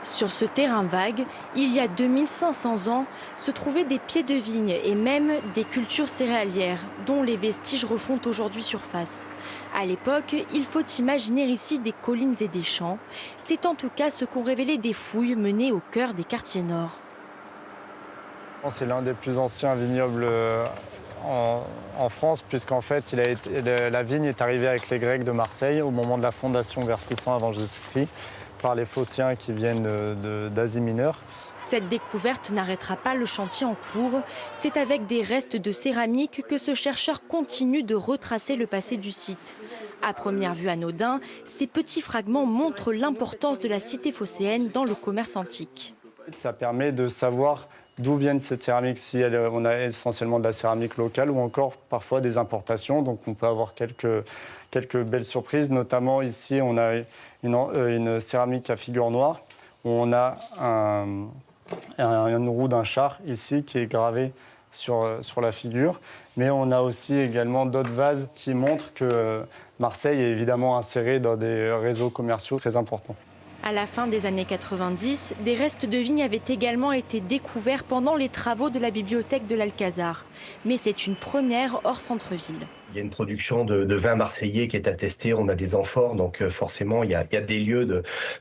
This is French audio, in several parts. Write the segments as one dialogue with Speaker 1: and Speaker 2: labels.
Speaker 1: Sur ce terrain vague, il y a 2500 ans, se trouvaient des pieds de vigne et même des cultures céréalières, dont les vestiges refont aujourd'hui surface. À l'époque, il faut imaginer ici des collines et des champs. C'est en tout cas ce qu'ont révélé des fouilles menées au cœur des quartiers nord.
Speaker 2: C'est l'un des plus anciens vignobles en France, puisqu'en fait, la vigne est arrivée avec les Grecs de Marseille au moment de la fondation vers 600 avant Jésus-Christ, par les Phociens qui viennent d'Asie mineure.
Speaker 1: Cette découverte n'arrêtera pas le chantier en cours. C'est avec des restes de céramique que ce chercheur continue de retracer le passé du site. À première vue anodin, ces petits fragments montrent l'importance de la cité phocéenne dans le commerce antique.
Speaker 2: Ça permet de savoir d'où viennent ces céramiques, si on a essentiellement de la céramique locale ou encore parfois des importations. Donc on peut avoir quelques belles surprises. Notamment ici, on a une céramique à figure noire où on a une roue d'un char ici qui est gravée sur la figure. Mais on a aussi également d'autres vases qui montrent que Marseille est évidemment insérée dans des réseaux commerciaux très importants.
Speaker 1: À la fin des années 90, des restes de vignes avaient également été découverts pendant les travaux de la bibliothèque de l'Alcazar. Mais c'est une première hors centre-ville.
Speaker 3: Il y a une production de vin marseillais qui est attestée, on a des amphores, donc forcément il y a des lieux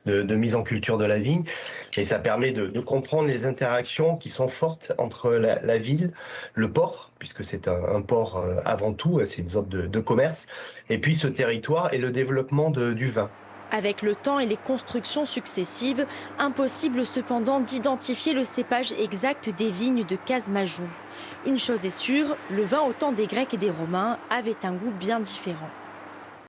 Speaker 3: de mise en culture de la vigne. Et ça permet de comprendre les interactions qui sont fortes entre la ville, le port, puisque c'est un port avant tout, c'est une zone de commerce, et puis ce territoire et le développement du vin.
Speaker 1: Avec le temps et les constructions successives, impossible cependant d'identifier le cépage exact des vignes de Casemajou. Une chose est sûre, le vin au temps des Grecs et des Romains avait un goût bien différent.